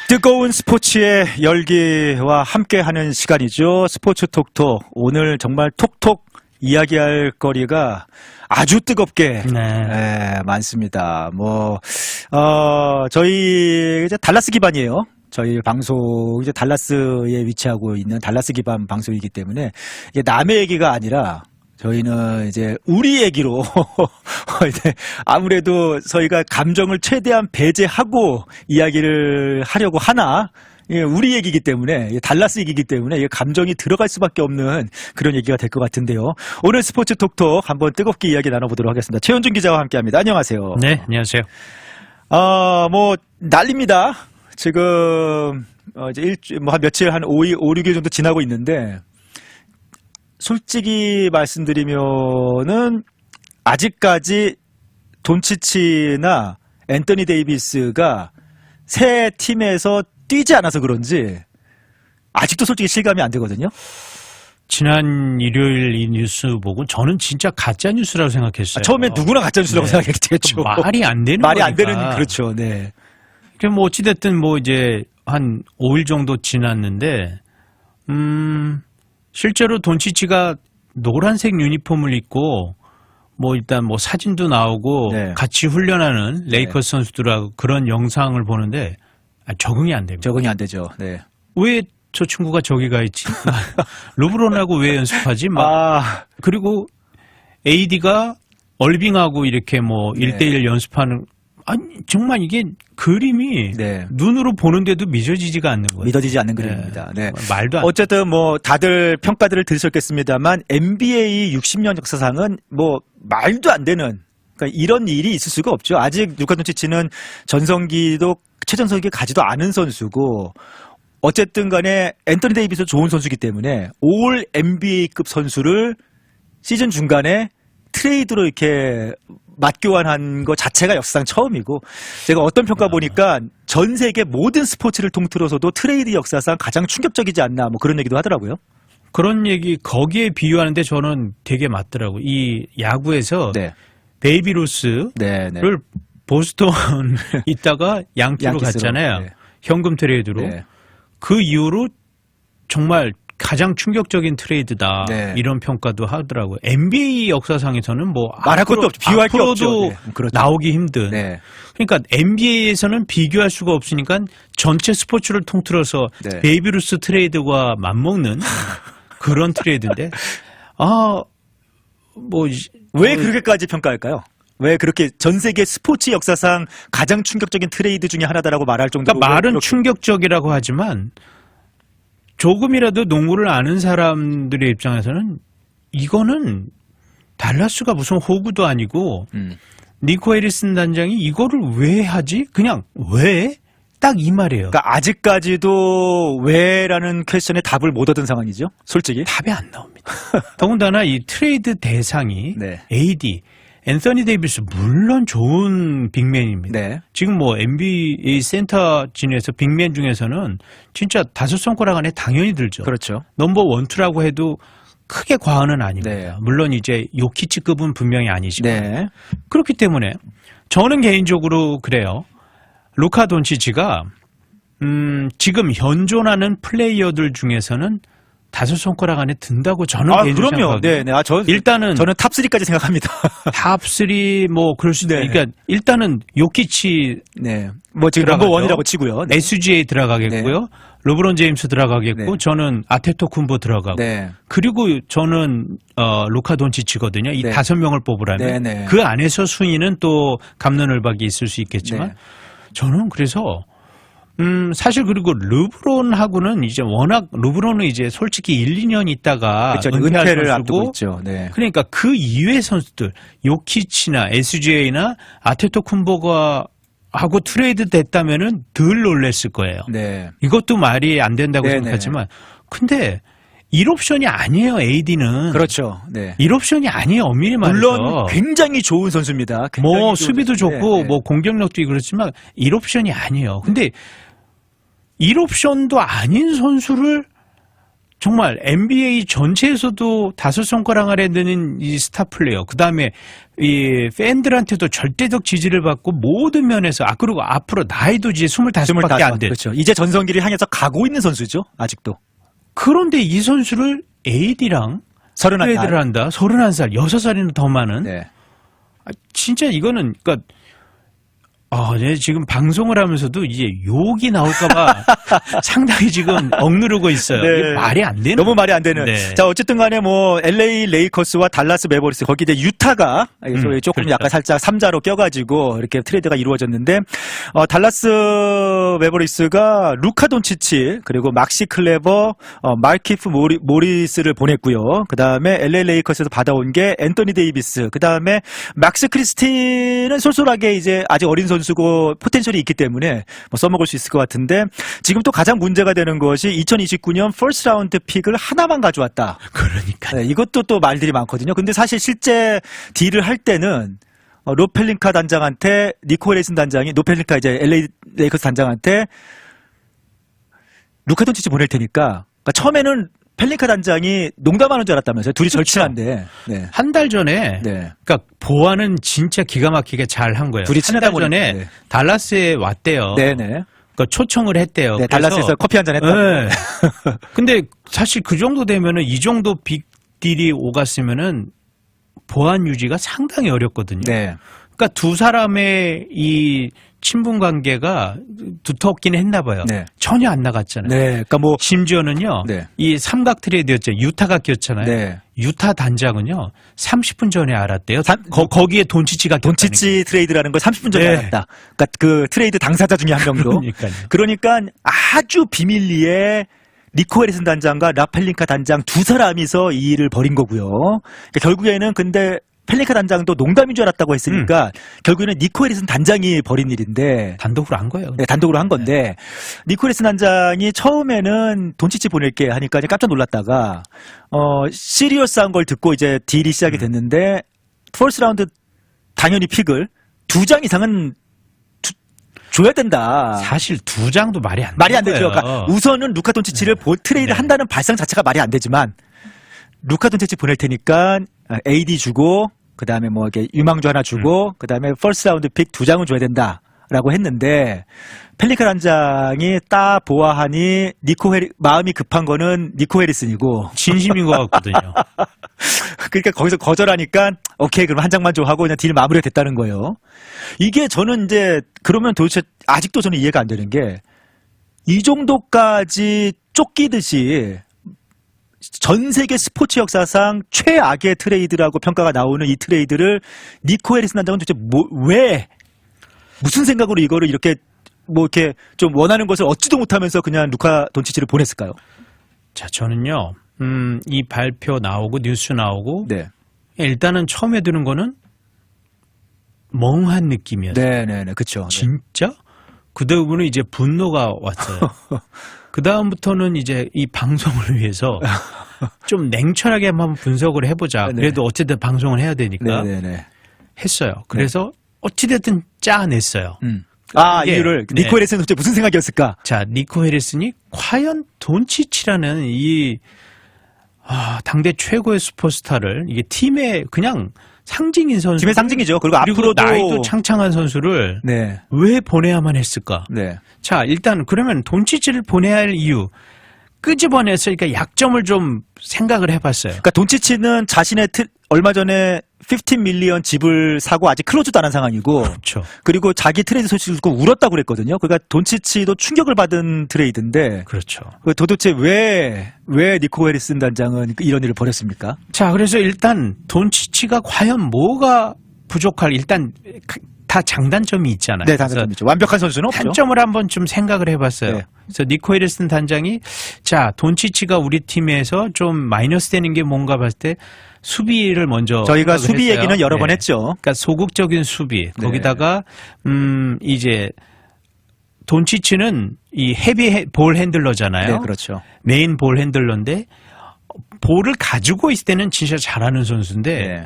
뜨거운 스포츠의 열기와 함께하는 시간이죠. 스포츠 톡톡. 오늘 정말 톡톡 이야기할 거리가 아주 뜨겁게 많습니다. 저희 이제 달라스 기반이에요. 저희 방송 이제 달라스에 위치하고 있는 달라스 기반 방송이기 때문에 이게 남의 얘기가 아니라 저희는 이제 우리 얘기로 이제 아무래도 저희가 감정을 최대한 배제하고 이야기를 하려고 하나 우리 얘기이기 때문에 달라스 얘기이기 때문에 감정이 들어갈 수밖에 없는 그런 얘기가 될 것 같은데요. 오늘 스포츠 톡톡 한번 뜨겁게 이야기 나눠보도록 하겠습니다. 최현준 기자와 함께합니다. 안녕하세요. 네, 안녕하세요. 난립니다. 지금 이제 한 며칠 한 5일, 6일 정도 지나고 있는데. 솔직히 말씀드리면은 아직까지 돈치치나 앤서니 데이비스가 새 팀에서 뛰지 않아서 그런지 아직도 솔직히 실감이 안 되거든요. 지난 일요일 이 뉴스 보고 저는 진짜 가짜 뉴스라고 생각했어요. 처음엔 누구나 가짜 뉴스라고 생각했겠죠. 말이 안 되는 말이 안 거니까. 되는 그렇죠. 네. 뭐 어찌됐든 이제 한 5일 정도 지났는데 실제로 돈치치가 노란색 유니폼을 입고 일단 사진도 나오고 같이 훈련하는 레이커스 선수들하고 그런 영상을 보는데 적응이 안 됩니다. 적응이 안 되죠. 네. 왜 저 친구가 저기 가 있지? 르브론하고 왜 연습하지? 그리고 AD가 얼빙하고 이렇게 1대1 연습하는 정말 이게 그림이 눈으로 보는데도 믿어지지가 않는 거예요. 믿어지지 않는 그림입니다. 네. 말도 안 어쨌든 다들 평가들을 들으셨겠습니다만 NBA 60년 역사상은 말도 안 되는 그러니까 이런 일이 있을 수가 없죠. 아직 루카 돈치치는 전성기도 최전성기에 가지도 않은 선수고 어쨌든 간에 앤서니 데이비스도 좋은 선수이기 때문에 올 NBA급 선수를 시즌 중간에 트레이드로 이렇게 맞교환한 것 자체가 역사상 처음이고 제가 어떤 평가 보니까 전 세계 모든 스포츠를 통틀어서도 트레이드 역사상 가장 충격적이지 않나 그런 얘기도 하더라고요. 그런 얘기 거기에 비유하는데 저는 되게 맞더라고요. 이 야구에서 베이비 루스를 보스턴 있다가 양키로 갔잖아요. 현금 트레이드로. 그 이후로 정말 가장 충격적인 트레이드다 이런 평가도 하더라고요. NBA 역사상에서는 말할 것도 없죠. 비교할 게 없죠. 나오기 힘든. 그러니까 NBA에서는 비교할 수가 없으니까 전체 스포츠를 통틀어서 베이비 루스 트레이드와 맞먹는 그런 트레이드인데 왜 그렇게까지 평가할까요? 왜 그렇게 전 세계 스포츠 역사상 가장 충격적인 트레이드 중에 하나다라고 말할 정도로 말은 충격적이라고 하지만 조금이라도 농구를 아는 사람들의 입장에서는 이거는 달라스가 무슨 호구도 아니고 니코 해리슨 단장이 이거를 왜 하지? 그냥 왜? 딱 이 말이에요. 그러니까 아직까지도 왜라는 퀘스천에 답을 못 얻은 상황이죠. 솔직히. 답이 안 나옵니다. 더군다나 이 트레이드 대상이 AD, 앤서니 데이비스 물론 좋은 빅맨입니다. 지금 NBA 센터 진에서 빅맨 중에서는 진짜 5손가락 안에 당연히 들죠. 그렇죠. 넘버 1, 2라고 해도 크게 과언은 아닙니다. 물론 이제 요키치급은 분명히 아니지만 그렇기 때문에 저는 개인적으로 그래요. 루카 돈치치가 지금 현존하는 플레이어들 중에서는 5손가락 안에 든다고 저는 개인적으로 생각합니다. 일단은 저는 탑3까지 생각합니다. 탑3 그럴 수도 그러니까 일단은 요키치 지금 넘버 1이라고 치고요. SGA 들어가겠고요. 르브론 제임스 들어가겠고 저는 아테토쿤보 들어가고 그리고 저는 루카 돈치치거든요. 이 5명을 뽑으라면 그 안에서 순위는 또 갑론을박이 있을 수 있겠지만 저는 그래서 사실 그리고 르브론하고는 이제 워낙 르브론은 이제 솔직히 1, 2년 있다가 은퇴를 앞두고 있죠. 그러니까 그 이외의 선수들 요키치나 SGA나 아테토쿤보가 하고 트레이드 됐다면은 덜 놀랬을 거예요. 이것도 말이 안 된다고 생각하지만 근데 1옵션이 아니에요, AD는. 그렇죠. 1옵션이 아니에요, 엄밀히 말해서. 물론 굉장히 좋은 선수입니다. 수비도 좋고 공격력도 그렇지만 1옵션이 아니에요. 근데 1옵션도 아닌 선수를 정말 NBA 전체에서도 5손가락 아래 드는 이 스타 플레이어, 그 다음에 이 팬들한테도 절대적 지지를 받고 모든 면에서, 그리고 앞으로 나이도 이제 25밖에 안 돼. 그렇죠. 이제 전성기를 향해서 가고 있는 선수죠, 아직도. 그런데 이 선수를 AD랑 31살 한다. 31살, 6살이나 더 많은. 네. 진짜 이거는, 그러니까 네, 지금 방송을 하면서도 이제 욕이 나올까봐 상당히 지금 억누르고 있어요. 네. 이게 말이 안 되는. 너무 말이 안 되는. 네. 자, 어쨌든 간에 뭐, LA 레이커스와 달라스 매버릭스, 거기 이제 유타가, 조금 그렇죠. 약간 살짝 3자로 껴가지고, 이렇게 트레이드가 이루어졌는데, 달라스 매버릭스가 루카 돈치치, 그리고 막시 클레버, 마키프 모리스를 보냈고요. 그 다음에 LA 레이커스에서 받아온 게 앤토니 데이비스, 그 다음에 막스 크리스티는 쏠쏠하게 이제 아직 어린 선수고 포텐셜이 있기 때문에 뭐 써먹을 수 있을 것 같은데, 지금 또 가장 문제가 되는 것이 2029년 퍼스트 라운드 픽을 하나만 가져왔다. 그러니까. 네, 이것도 또 말들이 많거든요. 근데 사실 실제 딜을 할 때는 로펠린카 단장한테, 니코 해리슨 단장이, 로펠린카 이제 LA 레이커스 단장한테 루카 돈치치 보낼 테니까, 그러니까 처음에는 펠링카 단장이 농담하는 줄 알았다면서요. 둘이 그렇죠. 절친한데. 네. 한 달 전에, 네. 그러니까 보완은 진짜 기가 막히게 잘 한 거예요. 둘이 한 달 친하다고 전에 그랬는데. 달라스에 왔대요. 네네. 그러니까 초청을 했대요. 네, 그래서 달라스에서 커피 한잔 했다. 네. 근데 사실 그 정도 되면은, 이 정도 빅딜이 오갔으면은 보안 유지가 상당히 어렵거든요. 네. 그러니까 두 사람의 이 친분 관계가 두텁긴 했나 봐요. 네. 전혀 안 나갔잖아요. 네. 그러니까 뭐. 심지어는요. 네. 이 삼각 트레이드였죠. 유타가 꼈잖아요. 네. 유타 단장은요. 30분 전에 알았대요. 거기에 돈치치가 돈치치 트레이드라는 걸 30분 전에 네. 알았다. 그러니까 그 트레이드 당사자 중에 한 명도. 그러니까 아주 비밀리에 니코 해리슨 단장과 라펠린카 단장 두 사람이서 이 일을 벌인 거고요. 그러니까 결국에는 근데 펠링카 단장도 농담인 줄 알았다고 했으니까 결국에는 니코 해리슨 단장이 벌인 일인데, 단독으로 한 거예요. 네, 단독으로 한 건데, 니코 해리슨 단장이 처음에는 돈치치 보낼게 하니까 이제 깜짝 놀랐다가 시리어스한 걸 듣고 이제 딜이 시작이 됐는데, 퍼스트 라운드 당연히 픽을 2장 이상은 줘야 된다. 사실 2장도 말이 안 되죠. 그러니까 우선은 루카 돈치치를 트레이드 한다는 발상 자체가 말이 안 되지만, 루카 돈치치 보낼 테니까 AD 주고, 그 다음에 뭐 이렇게 유망주 하나 주고, 그 다음에 퍼스트 라운드 픽 2장은 줘야 된다라고 했는데, 펠리카 단장이 딱 보아하니 마음이 급한 거는 니코 해리슨이고 진심인 것 같거든요. 그러니까 거기서 거절하니까 오케이 그럼 한 장만 줘 하고 그냥 딜 마무리가 됐다는 거예요. 이게 저는 이제 그러면 도대체 아직도 저는 이해가 안 되는 게, 이 정도까지 쫓기듯이 전 세계 스포츠 역사상 최악의 트레이드라고 평가가 나오는 이 트레이드를 니코 해리슨 단장은 도대체 왜 무슨 생각으로 이거를 이렇게 뭐 이렇게 좀 원하는 것을 얻지도 못하면서 그냥 루카 돈치치를 보냈을까요? 자, 저는요, 이 발표 나오고 뉴스 나오고, 네. 일단은 처음에 드는 거는 멍한 느낌이었어요. 네네네, 그렇죠. 진짜? 그 다음은 이제 분노가 왔어요. 그 다음부터는 이제 이 방송을 위해서 좀 냉철하게 한번 분석을 해보자. 네네. 그래도 어쨌든 방송을 해야 되니까 네네네. 했어요. 그래서 어찌됐든 짜냈어요. 이유를 니코 해리슨은 도대체 무슨 생각이었을까? 자, 니코 해리슨이 과연 돈치치라는 이 당대 최고의 슈퍼스타를, 이게 팀의 그냥 상징인 선수, 팀의 상징이죠. 그리고 앞으로도 나이도 창창한 선수를 네. 왜 보내야만 했을까? 네. 자, 일단 그러면 돈치치를 보내야 할 이유 끄집어내서, 그러니까 약점을 좀 생각을 해봤어요. 그러니까 돈치치는 자신의 얼마 전에 15 밀리언 집을 사고 아직 클로즈도 안 한 상황이고, 그렇죠. 그리고 자기 트레이드 소식을 듣고 울었다고 그랬거든요. 그러니까 돈치치도 충격을 받은 트레이드인데, 그렇죠. 도대체 왜 니코 해리슨 단장은 이런 일을 벌였습니까? 자, 그래서 일단 돈치치가 과연 뭐가 부족할, 일단 다 장단점이 있잖아요. 네, 장단점이죠. 완벽한 선수는 없죠. 단점을 한번 좀 생각을 해봤어요. 네. 그래서 니코 해리슨 단장이, 자, 돈치치가 우리 팀에서 좀 마이너스 되는 게 뭔가 봤을 때 수비를 먼저 저희가 수비 했어요. 얘기는 여러 번 네. 했죠. 그러니까 소극적인 수비. 거기다가 이제 돈치치는 이 헤비 볼 핸들러잖아요. 네, 그렇죠. 메인 볼 핸들러인데 볼을 가지고 있을 때는 진짜 잘하는 선수인데 네.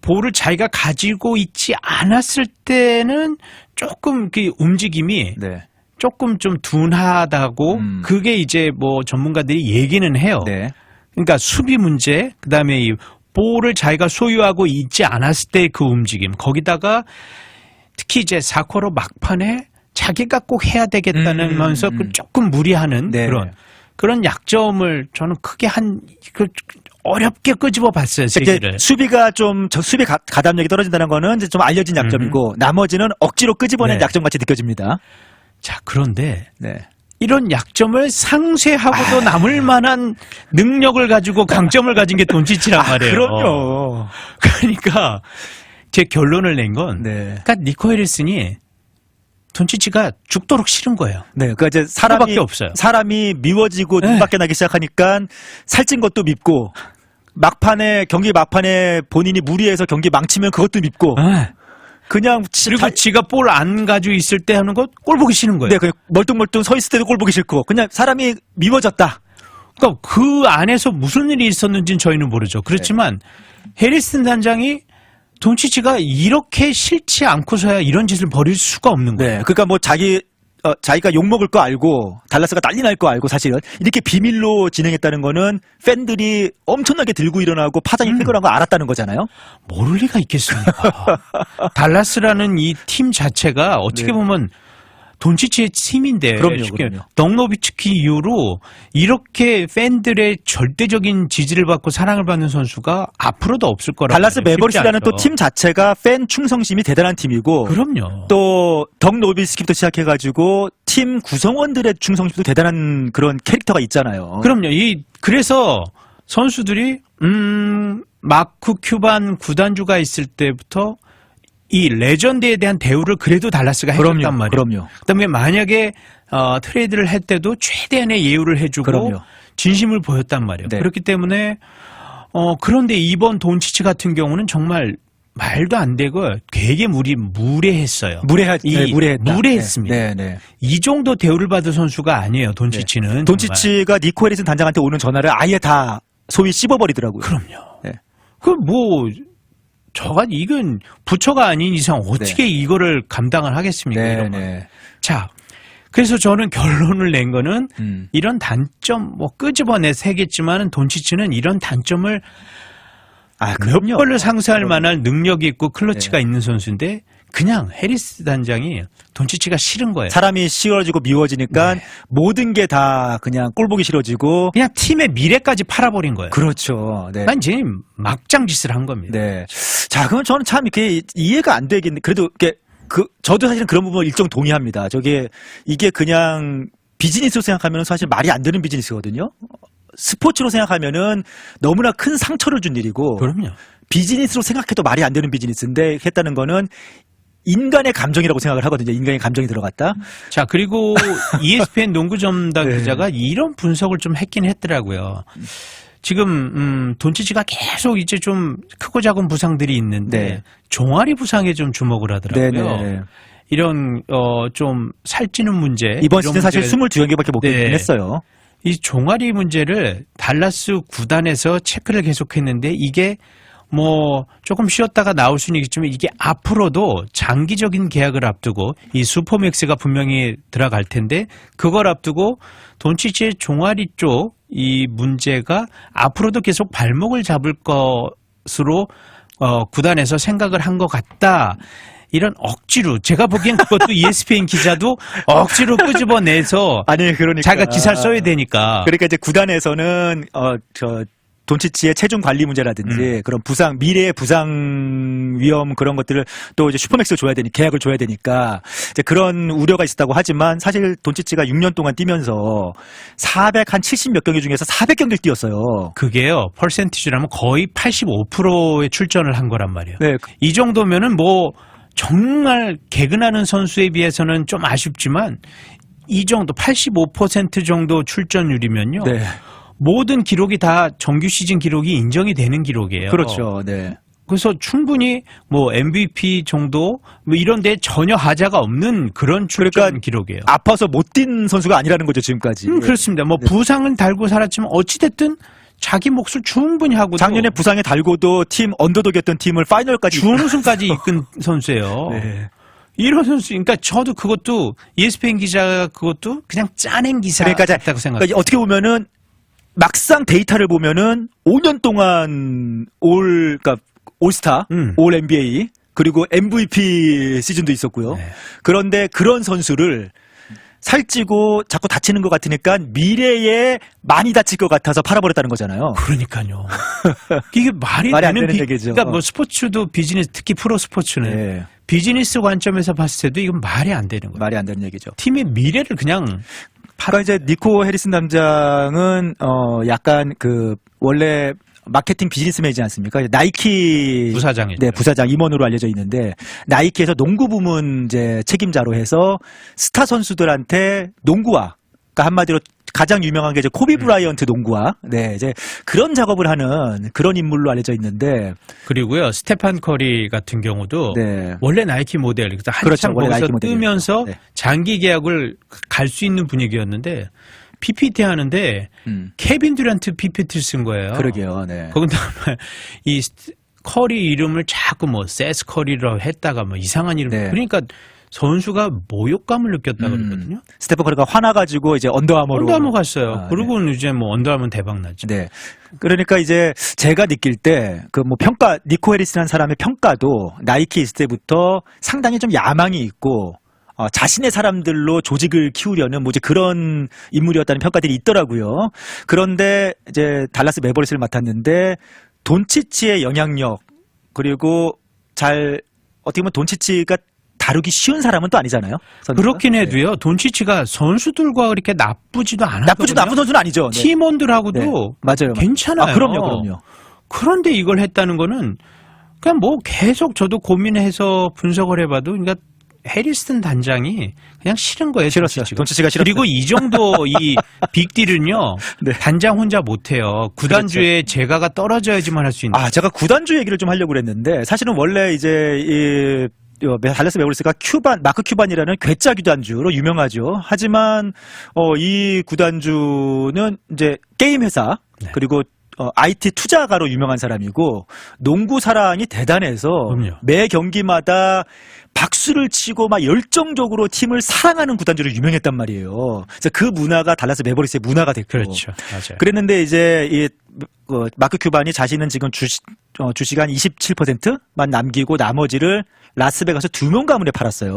볼을 자기가 가지고 있지 않았을 때는 조금 그 움직임이 네. 조금 좀 둔하다고 그게 이제 뭐 전문가들이 얘기는 해요. 네. 그러니까 수비 문제, 그다음에 이 볼을 자기가 소유하고 있지 않았을 때 그 움직임, 거기다가 특히 이제 4쿼터 막판에 자기가 꼭 해야 되겠다면서 조금 무리하는 네. 그런 약점을 저는 크게 어렵게 끄집어 봤어요, 세계를. 수비가 수비 가담력이 떨어진다는 거는 이제 좀 알려진 약점이고 나머지는 억지로 끄집어낸 네. 약점 같이 느껴집니다. 자, 그런데 네. 이런 약점을 상쇄하고도 남을 만한 능력을 가지고 강점을 가진 게 돈치치란 말이에요. 그럼요. 그러니까 제 결론을 낸 건, 네. 그러니까 니코 해리슨이 돈치치가 죽도록 싫은 거예요. 네, 그러니까 이제 그거밖에 없어요. 사람이 미워지고 네. 눈밖에 나기 시작하니까 살찐 것도 밉고 경기 막판에 본인이 무리해서 경기 망치면 그것도 밉고 네. 그냥 그리고 지가 볼 안 가지고 있을 때 하는 거 꼴 보기 싫은 거예요. 네, 그냥 멀뚱멀뚱 서 있을 때도 꼴 보기 싫고 그냥 사람이 미워졌다. 그러니까 그 안에서 무슨 일이 있었는지는 저희는 모르죠. 그렇지만 해리슨 단장이 돈치치가 이렇게 싫지 않고서야 이런 짓을 벌일 수가 없는 거예요. 네, 그러니까 뭐 자기가 욕먹을 거 알고 달라스가 난리 날 거 알고 사실은 이렇게 비밀로 진행했다는 거는 팬들이 엄청나게 들고 일어나고 파장이 클 거라는 거 알았다는 거잖아요. 모를 리가 있겠습니까? 달라스라는 이 팀 자체가 어떻게 네. 보면 돈치치의 팀인데, 그럼요. 덩노비츠키 이후로 이렇게 팬들의 절대적인 지지를 받고 사랑을 받는 선수가 앞으로도 없을 거라고. 달라스 매버릭스라는 또 팀 자체가 팬 충성심이 대단한 팀이고, 그럼요. 또 덩 노비츠키부터 시작해가지고 팀 구성원들의 충성심도 대단한 그런 캐릭터가 있잖아요. 그럼요. 그래서 선수들이 마크 큐반 구단주가 있을 때부터 이 레전드에 대한 대우를 그래도 달라스가 해줬단 말이에요. 그럼요. 그다음에 만약에 트레이드를 할 때도 최대한의 예우를 해주고 그럼요. 진심을 보였단 말이에요. 네. 그렇기 때문에 그런데 이번 돈치치 같은 경우는 정말 말도 안 되고 되게 무례했어요. 무례했다. 무례했습니다. 네. 이 정도 대우를 받은 선수가 아니에요. 돈치치는. 네. 돈치치가 니코 해리슨 단장한테 오는 전화를 아예 다 소위 씹어버리더라고요. 그럼요. 네. 이건 부처가 아닌 이상 어떻게 이거를 감당을 하겠습니까? 이런 거. 자, 그래서 저는 결론을 낸 거는 이런 단점, 끄집어내야겠지만 돈치치는 이런 단점을 몇 번을 상쇄할 만한 능력이 있고 클러치가 있는 선수인데 그냥 해리스 단장이 돈치치가 싫은 거예요. 사람이 싫어지고 미워지니까 모든 게 다 그냥 꼴보기 싫어지고 그냥 팀의 미래까지 팔아버린 거예요. 그렇죠. 네. 난 지금 막장 짓을 한 겁니다. 네. 자, 그럼 저는 참 이렇게 이해가 안 되겠는데 그래도 저도 사실은 그런 부분 일정 동의합니다. 이게 그냥 비즈니스로 생각하면 사실 말이 안 되는 비즈니스거든요. 스포츠로 생각하면은 너무나 큰 상처를 준 일이고. 그럼요. 비즈니스로 생각해도 말이 안 되는 비즈니스인데 했다는 거는 인간의 감정이라고 생각을 하거든요. 인간의 감정이 들어갔다. 자, 그리고 ESPN 농구 전담 기자가 이런 분석을 좀 했긴 했더라고요. 지금 돈치치가 계속 이제 좀 크고 작은 부상들이 있는데 종아리 부상에 좀 주목을 하더라고요. 이런 좀 살찌는 문제. 이번 시즌 사실 22경기밖에 못 뛰긴 했어요. 이 종아리 문제를 달라스 구단에서 체크를 계속했는데 이게 조금 쉬었다가 나올 수는 있겠지만 이게 앞으로도 장기적인 계약을 앞두고 이 슈퍼맥스가 분명히 들어갈 텐데 그걸 앞두고 돈치치의 종아리 쪽 이 문제가 앞으로도 계속 발목을 잡을 것으로 구단에서 생각을 한 것 같다. 이런 억지로 제가 보기엔 그것도 ESPN 기자도 억지로 끄집어내서 그러니까 자기가 기사를 써야 되니까. 그러니까 이제 구단에서는 돈치치의 체중 관리 문제라든지 그런 미래의 부상 위험 그런 것들을 또 이제 슈퍼맥스를 줘야 되니 계약을 줘야 되니까 이제 그런 우려가 있었다고 하지만 사실 돈치치가 6년 동안 뛰면서 470 몇 경기 중에서 400경기를 뛰었어요. 그게요. 퍼센티지라면 거의 85%의 출전을 한 거란 말이에요. 네. 이 정도면은 정말 개근하는 선수에 비해서는 좀 아쉽지만 이 정도 85% 정도 출전율이면요. 모든 기록이 다 정규 시즌 기록이 인정이 되는 기록이에요. 그렇죠. 네. 그래서 충분히 MVP 정도 이런 데 전혀 하자가 없는 그런 출전 기록이에요. 아파서 못 뛴 선수가 아니라는 거죠, 지금까지. 그렇습니다. 부상은 달고 살았지만 어찌됐든 자기 몫을 충분히 하고 작년에 부상에 달고도 언더독이었던 팀을 파이널까지 준우승까지 이끈 선수예요. 이런 선수, 그러니까 저도 그것도 ESPN 기자가 그것도 그냥 짜낸 기사 같다고 생각해요. 그러니까 어떻게 보면은 막상 데이터를 보면은 5년 동안 그러니까 올스타, 올 NBA 그리고 MVP 시즌도 있었고요. 네. 그런데 그런 선수를 살찌고 자꾸 다치는 것 같으니까 미래에 많이 다칠 것 같아서 팔아버렸다는 거잖아요. 그러니까요. 이게 말이 안 되는 되는 얘기죠. 그러니까 뭐 스포츠도 비즈니스, 특히 프로 스포츠는 네. 비즈니스 관점에서 봤을 때도 이건 말이 안 되는 거예요. 말이 안 되는 얘기죠. 팀의 미래를 그냥 그러니까 이제 니코 해리슨 담장은 약간 그 원래 마케팅 비즈니스맨이지 않습니까? 나이키 부사장이죠. 네, 부사장 임원으로 알려져 있는데 나이키에서 농구 부문 이제 책임자로 해서 스타 선수들한테 농구화, 그러니까 한마디로 가장 유명한 게 이제 코비 브라이언트 농구화, 네, 이제 그런 작업을 하는 그런 인물로 알려져 있는데 그리고요 스테판 커리 같은 경우도 네. 원래 나이키 모델, 그래서 한참 그렇죠. 원래 거기서 나이키 모델이었죠. 뜨면서 네. 장기 계약을 갈 수 있는 분위기였는데 PPT 하는데 케빈 듀란트 PPT 쓴 거예요. 그러게요. 네. 거기다가 이 커리 이름을 자꾸 뭐 세스 커리로 했다가 뭐 이상한 이름. 네. 그러니까 선수가 모욕감을 느꼈다 그러거든요. 스테픈 커리가 화나가지고 이제 언더아머로 언더아머 갔어요. 아, 그리고 이제 뭐 언더아머 대박 났죠. 네. 그러니까 이제 제가 느낄 때 그 뭐 평가 니코 해리스라는 사람의 평가도 나이키 있을 때부터 상당히 좀 야망이 있고 자신의 사람들로 조직을 키우려는 뭐 이제 그런 인물이었다는 평가들이 있더라고요. 그런데 이제 달라스 매버릭스를 맡았는데 돈치치의 영향력 그리고 잘 어떻게 보면 돈치치가 다루기 쉬운 사람은 또 아니잖아요. 선수가. 그렇긴 해도요. 돈치치가 선수들과 그렇게 나쁘지도 않았거든요. 나쁜 선수는 아니죠. 네. 팀원들하고도 네. 맞아요. 괜찮아요. 그럼요. 그런데 이걸 했다는 거는 그냥 뭐 계속 저도 고민해서 분석을 해봐도 그러니까 해리슨 단장이 그냥 싫은 거예요. 싫었어요. 돈치치가 싫었어요. 그리고 이 정도 이 빅딜은요. 네. 단장 혼자 못해요. 구단주에 재가가 떨어져야지만 할 수 있는. 제가 구단주 얘기를 좀 하려고 그랬는데 사실은 원래 이제 달라스 매버릭스가 마크 큐반이라는 괴짜 구단주로 유명하죠. 하지만 이 구단주는 이제 게임 회사 네. 그리고 IT 투자가로 유명한 사람이고 농구 사랑이 대단해서 그럼요. 매 경기마다 박수를 치고 막 열정적으로 팀을 사랑하는 구단주로 유명했단 말이에요. 그래서 그 문화가 달라스 매버릭스의 문화가 됐고. 그렇죠. 맞아요. 그랬는데 이제 마크 큐반이 자신은 지금 주식 한 27%만 남기고 나머지를 라스베가스 2명 가문에 팔았어요.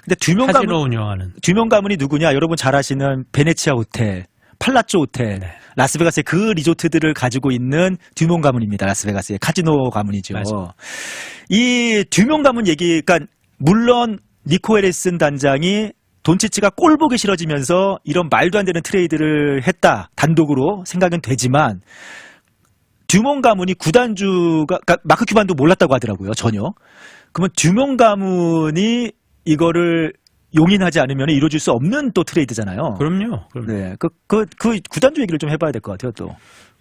근데 카지노 운영하는 2명 가문이 누구냐? 여러분 잘 아시는 베네치아 호텔, 팔라쪼 호텔, 네. 라스베가스의 그 리조트들을 가지고 있는 듀몬 가문입니다. 라스베가스의 카지노 가문이죠. 맞아요. 이 듀몬 가문 얘기가 물론 니코 해리슨 단장이 돈치치가 꼴 보기 싫어지면서 이런 말도 안 되는 트레이드를 했다. 단독으로 생각은 되지만 듀몬 가문이 구단주가 그러니까 마크 큐반도 몰랐다고 하더라고요. 전혀. 그러면 듀몬 가문이 이거를 용인하지 않으면 이루어질 수 없는 또 트레이드잖아요. 그럼요. 네, 그 구단주 얘기를 좀 해봐야 될 것 같아요, 또.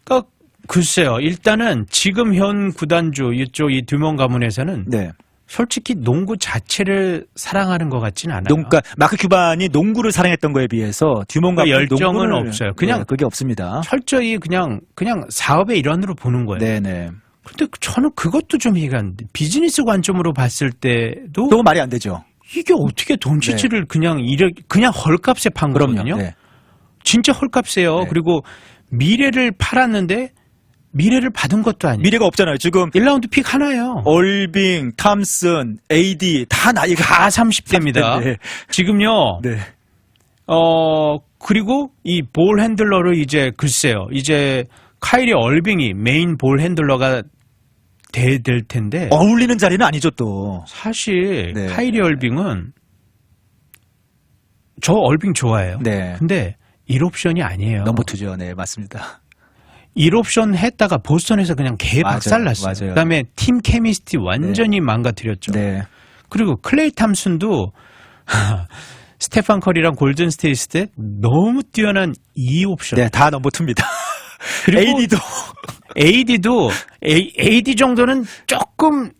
그러니까 글쎄요. 일단은 지금 현 구단주 이쪽 이 듀몬 가문에서는 네. 솔직히 농구 자체를 사랑하는 것 같지는 않아요. 그러니까 마크 큐반이 농구를 사랑했던 거에 비해서 듀몬 가문 열정은 농구를, 없어요. 그냥 네, 그게 없습니다. 철저히 그냥 사업의 일환으로 보는 거예요. 네네. 근데 저는 그것도 좀 이해가 안 돼. 비즈니스 관점으로 봤을 때도 또 말이 안 되죠. 이게 어떻게 돈치치를 그냥 헐값에 판 그럼요. 거거든요. 네. 진짜 헐값이에요. 네. 그리고 미래를 팔았는데 미래를 받은 것도 아니에요. 미래가 없잖아요. 지금 1라운드 픽 하나예요. 얼빙, 탐슨, AD 다 나이가 다 30대입니다. 네. 지금요. 네. 그리고 이 볼 핸들러를 이제 글쎄요. 이제 카이리 얼빙이 메인 볼 핸들러가 될 텐데 어울리는 자리는 아니죠, 또. 사실 네. 카이리 얼빙은 저 얼빙 좋아해요. 네. 근데 1옵션이 아니에요. 넘버 투죠. 네, 맞습니다. 1옵션 했다가 보스턴에서 그냥 개 맞아요. 박살났어요. 맞아요. 그다음에 팀 케미스티 완전히 망가뜨렸죠. 네. 그리고 클레이 탐슨도 스테판 커리랑 골든 스테이트 때 너무 뛰어난 2옵션. 네, 다 넘버 투입니다. 그리고 AD도 AD 정도는 조금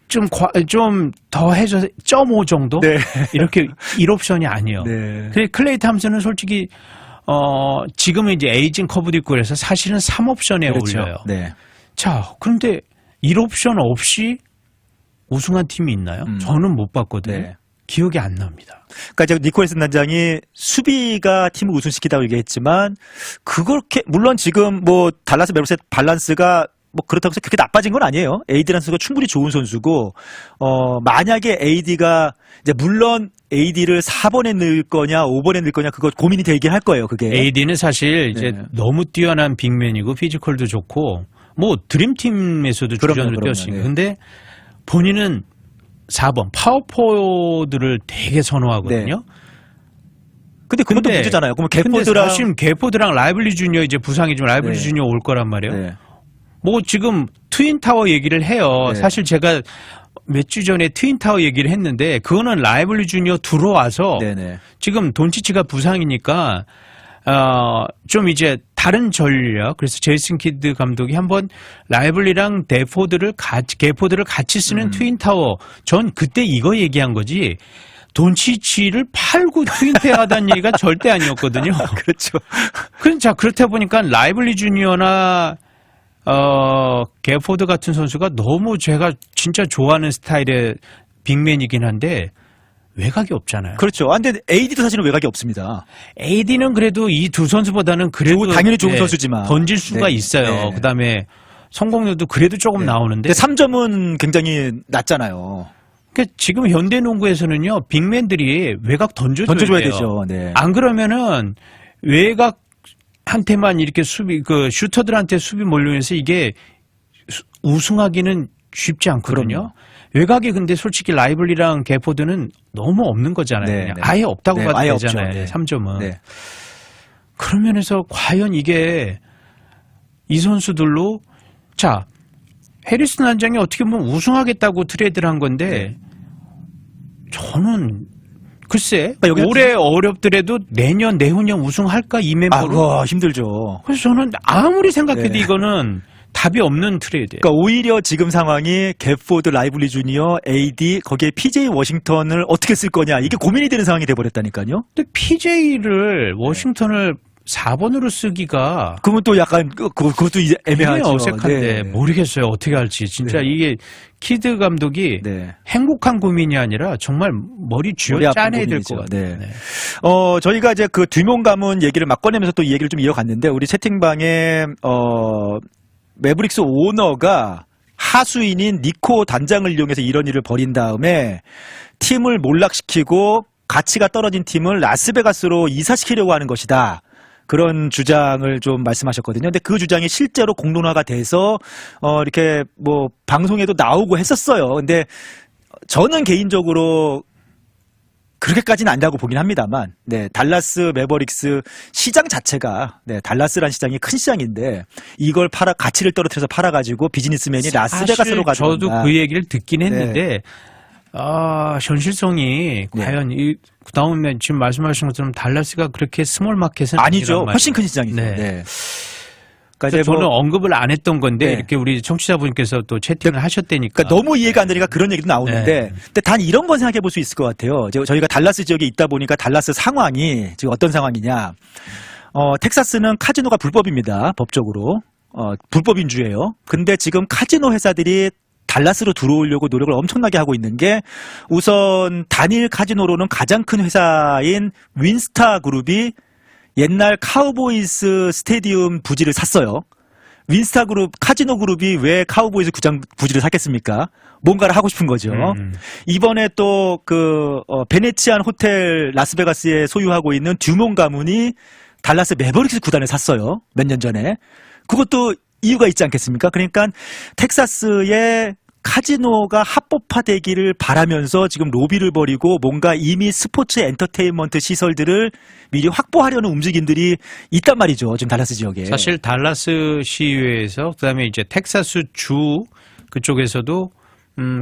좀 더 해서 0.5 정도? 네. 이렇게 1옵션이 아니에요. 네. 그래 클레이 탐슨은 솔직히 지금은 이제 에이징 커브도 있고 그래서 사실은 3옵션에 그렇죠. 올려요. 네. 자, 그런데 1옵션 없이 우승한 팀이 있나요? 저는 못 봤거든요. 네. 기억이 안 납니다. 그러니까 이제 니콜슨 단장이 수비가 팀을 우승시키다고 얘기했지만 그렇게 물론 지금 뭐 달라스 매버릭스의 밸런스가 뭐 그렇다고 해서 그렇게 나빠진 건 아니에요. AD라는 선수가 충분히 좋은 선수고 만약에 AD가 이제 물론 AD를 4번에 넣을 거냐 5번에 넣을 거냐 그거 고민이 되긴 할 거예요. 그게 AD는 사실 이제 네. 너무 뛰어난 빅맨이고 피지컬도 좋고 뭐 드림팀에서도 주전으로 뛰었으니까. 근데 본인은 4번 파워포드를 되게 선호하거든요. 네. 근데 그것도 문제잖아요. 그러면 개포드랑 사실 개포드랑 라이블리 주니어 이제 부상이지만 라이블리 네. 주니어 올 거란 말이에요. 네. 뭐 지금 트윈타워 얘기를 해요. 네. 사실 제가 몇 주 전에 트윈타워 얘기를 했는데 그거는 라이블리 주니어 들어와서 네네. 지금 돈치치가 부상이니까 좀 이제 다른 전략. 그래서 제이슨 키드 감독이 한번 라이블리랑 개포드를 같이 쓰는 트윈타워. 전 그때 이거 얘기한 거지. 돈치치를 팔고 트윈타워하다는 얘기가 절대 아니었거든요. 그렇죠. 자, 그렇다 보니까 라이블리 주니어나 개포드 같은 선수가 너무 제가 진짜 좋아하는 스타일의 빅맨이긴 한데 외곽이 없잖아요. 그렇죠. 근데 AD도 사실은 외곽이 없습니다. AD는 그래도 이 두 선수보다는 그래도 당연히 좋은 선수지만 던질 수가 네. 있어요. 네. 그다음에 성공률도 그래도 조금 나오는데 3점은 굉장히 낮잖아요. 그러니까 지금 현대농구에서는요 빅맨들이 외곽 던져줘야 되죠. 네. 안 그러면은 외곽한테만 이렇게 슈터들한테 수비 몰려서 이게 우승하기는 쉽지 않거든요. 그럼요. 외곽이 근데 솔직히 라이블리랑 개포드는 너무 없는 거잖아요. 네, 그냥 네. 아예 없다고 네, 봐도 아예 되잖아요. 없죠. 네. 3점은. 네. 그런 면에서 과연 이게 이 선수들로 자 해리슨 단장이 어떻게 보면 우승하겠다고 트레이드를 한 건데 저는 글쎄 그러니까 올해 어렵더라도 내년 내후년 우승할까 이 멤버로 힘들죠. 그래서 저는 아무리 생각해도 네. 이거는 답이 없는 트레이드예요. 그러니까 오히려 지금 상황이 개포드, 라이블리 주니어, AD 거기에 PJ 워싱턴을 어떻게 쓸 거냐 이게 고민이 되는 상황이 돼버렸다니까요. 근데 PJ를 워싱턴을 4번으로 쓰기가 그러면 또 약간 그것도 이제 애매하죠. 어색한데 모르겠어요. 어떻게 할지. 진짜 이게 키드 감독이 행복한 고민이 아니라 정말 머리 쥐어 짜내야 될 것 같아요. 네. 저희가 이제 그 듀몬 가문 얘기를 막 꺼내면서 또 이 얘기를 좀 이어갔는데 우리 채팅방에 매브릭스 오너가 하수인인 니코 단장을 이용해서 이런 일을 벌인 다음에 팀을 몰락시키고 가치가 떨어진 팀을 라스베가스로 이사시키려고 하는 것이다. 그런 주장을 좀 말씀하셨거든요. 근데 그 주장이 실제로 공론화가 돼서 이렇게 뭐 방송에도 나오고 했었어요. 근데 저는 개인적으로 그렇게까지는 아니라고 보긴 합니다만, 달라스 매버릭스 시장 자체가, 달라스란 시장이 큰 시장인데, 이걸 가치를 떨어뜨려서 팔아가지고 비즈니스맨이 라스베가스로 가져간다. 저도 그 얘기를 듣긴 했는데, 현실성이 과연 그다음에 지금 말씀하신 것처럼 달라스가 그렇게 스몰 마켓은 아니죠. 훨씬 큰 시장이죠. 그러니까 저는 언급을 안 했던 건데 이렇게 우리 청취자분께서 또 채팅을 하셨다니까. 그러니까 너무 이해가 안 되니까 그런 얘기도 나오는데, 근데 단 이런 건 생각해 볼 수 있을 것 같아요. 저희가 달라스 지역에 있다 보니까 달라스 상황이 지금 어떤 상황이냐. 텍사스는 카지노가 불법입니다. 법적으로. 불법인주예요. 근데 지금 카지노 회사들이 달라스로 들어오려고 노력을 엄청나게 하고 있는 게 우선 단일 카지노로는 가장 큰 회사인 윈스타 그룹이 옛날 카우보이스 스테디움 부지를 샀어요. 윈스타 그룹, 카지노 그룹이 왜 카우보이스 부지를 샀겠습니까? 뭔가를 하고 싶은 거죠. 이번에 또 베네치안 호텔 라스베가스에 소유하고 있는 듀몬 가문이 달라스 매버릭스 구단을 샀어요. 몇 년 전에. 그것도 이유가 있지 않겠습니까? 그러니까 텍사스의 카지노가 합법화되기를 바라면서 지금 로비를 벌이고 뭔가 이미 스포츠 엔터테인먼트 시설들을 미리 확보하려는 움직임들이 있단 말이죠. 지금 달라스 지역에. 사실 달라스 시의회에서 그다음에 이제 텍사스 주 그쪽에서도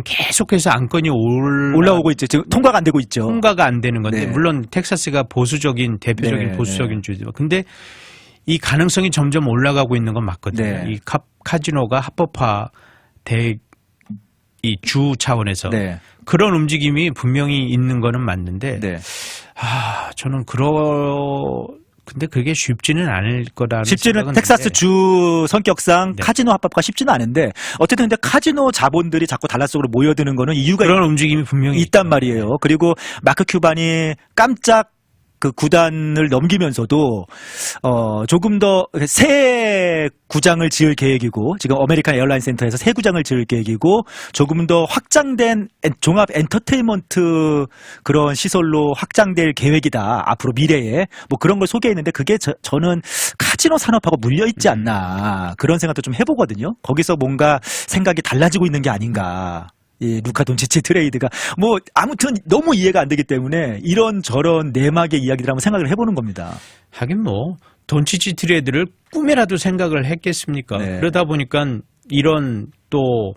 계속해서 안건이 올라오고 있죠. 지금 통과가 안 되고 있죠. 통과가 안 되는 건데 물론 texas가 보수적인 대표적인 보수적인 주죠. 근데 이 가능성이 점점 올라가고 있는 건 맞거든요. 이 카지노가 합법화 이 주 차원에서 그런 근데 그게 쉽지는 않을 거라는 쉽지는 생각은 텍사스 드는데. 주 성격상 네. 카지노 합법화 쉽지는 않은데 어쨌든 근데 카지노 자본들이 자꾸 달라스 쪽으로 모여드는 거는 이유가 그런 움직임이 분명히 있단 말이에요. 그리고 마크 큐반이 깜짝 그 구단을 넘기면서도 조금 더 새 구장을 지을 계획이고 지금 어메리칸 에어라인 센터에서 새 구장을 지을 계획이고 조금 더 확장된 종합 엔터테인먼트 그런 시설로 확장될 계획이다. 앞으로 미래에 뭐 그런 걸 소개했는데 그게 저는 카지노 산업하고 물려 있지 않나 그런 생각도 좀 해보거든요. 거기서 뭔가 생각이 달라지고 있는 게 아닌가. 이 루카 돈치치 트레이드가 뭐 아무튼 너무 이해가 안 되기 때문에 이런 저런 내막의 이야기들 한번 생각을 해보는 겁니다. 하긴 뭐 돈치치 트레이드를 꿈에라도 생각을 했겠습니까? 네. 그러다 보니까 이런 또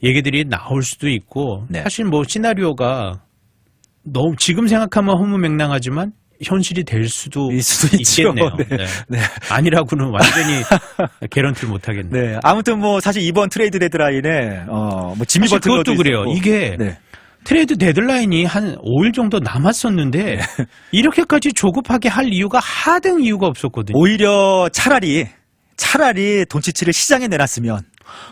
얘기들이 나올 수도 있고 네. 사실 뭐 시나리오가 너무 지금 생각하면 허무맹랑하지만 현실이 될 수도 있죠. 있겠네요. 네. 네. 네. 아니라고는 완전히 개런티를 못 하겠네요. 네. 아무튼 뭐 사실 이번 트레이드 데드라인에 뭐 지미 사실 버틀러도 그것도 그래요. 있었고. 이게 네. 트레이드 데드라인이 한 5일 정도 남았었는데 이렇게까지 조급하게 할 이유가 하등 이유가 없었거든요. 오히려 차라리 돈치치를 시장에 내놨으면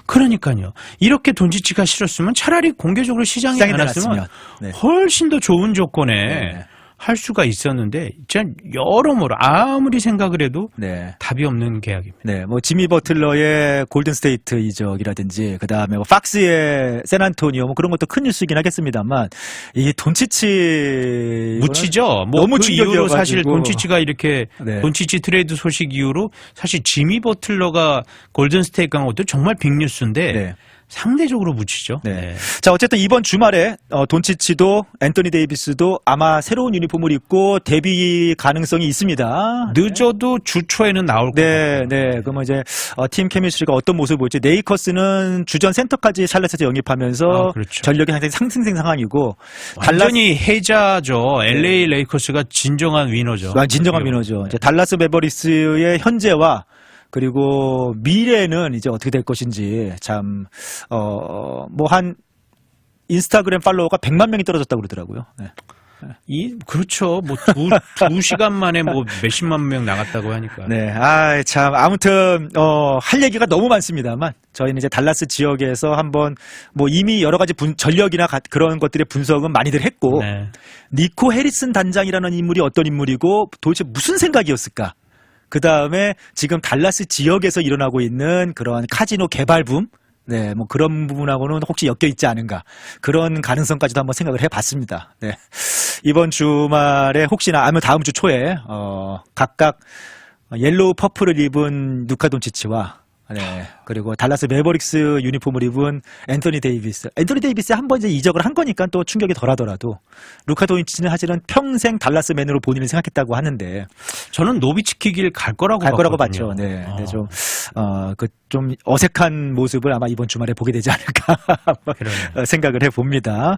그러니까요. 이렇게 돈치치가 싫었으면 차라리 공개적으로 시장에 내놨으면 네. 훨씬 더 좋은 조건에 네. 할 수가 있었는데 진짜 여러모로 아무리 생각을 해도 네. 답이 없는 계약입니다. 네, 뭐 지미 버틀러의 골든 스테이트 이적이라든지 그다음에 뭐 팍스의 샌안토니오 뭐 그런 것도 큰 뉴스이긴 하겠습니다만 이 돈치치 묻히죠. 뭐 너무 그 이후로 충격이어가지고. 사실 돈치치가 이렇게 네. 돈치치 트레이드 소식 이후로 사실 지미 버틀러가 골든 스테이트 간 것도 정말 빅뉴스인데 네. 상대적으로 묻히죠. 네. 자, 어쨌든 이번 주말에 돈치치도 앤토니 데이비스도 아마 새로운 유니폼을 입고 데뷔 가능성이 있습니다. 늦어도 주 초에는 나올 것 네, 같아요. 네. 그러면 이제 팀 케미스트리가 어떤 모습을 보일지 레이커스는 주전 센터까지 샬럿에서 영입하면서 그렇죠. 전력이 상당히 상승생 상황이고 완전히 해자죠. LA 레이커스가 진정한 위너죠. 진정한 위너죠. 이제 달라스 매버릭스의 현재와 그리고 미래는 이제 어떻게 될 것인지 참 뭐 한 인스타그램 팔로워가 100만 명이 떨어졌다고 그러더라고요. 네. 그렇죠. 뭐 두 시간 만에 뭐 몇십만 명 나갔다고 하니까. 네. 아, 참 아무튼 할 얘기가 너무 많습니다만 저희는 이제 달라스 지역에서 한번 뭐 이미 여러 가지 전력이나 그런 것들의 분석은 많이들 했고 네. 니코 해리슨 단장이라는 인물이 어떤 인물이고 도대체 무슨 생각이었을까? 그 다음에 지금 달라스 지역에서 일어나고 있는 그런 카지노 개발붐, 네, 뭐 그런 부분하고는 혹시 엮여 있지 않은가 그런 가능성까지도 한번 생각을 해봤습니다. 네, 이번 주말에 혹시나 아니면 다음 주 초에 각각 옐로우 퍼플을 입은 루카 돈치치와 네, 그리고 달라스 매버릭스 유니폼을 입은 앤토니 데이비스 한 번 이제 이적을 한 거니까 또 충격이 덜하더라도 루카 돈치치는 사실은 평생 달라스 맨으로 본인을 생각했다고 하는데 저는 노비츠키 길 갈 거라고 봤거든요. 봤죠. 네, 근데 좀 어색한 모습을 아마 이번 주말에 보게 되지 않을까 생각을 해봅니다.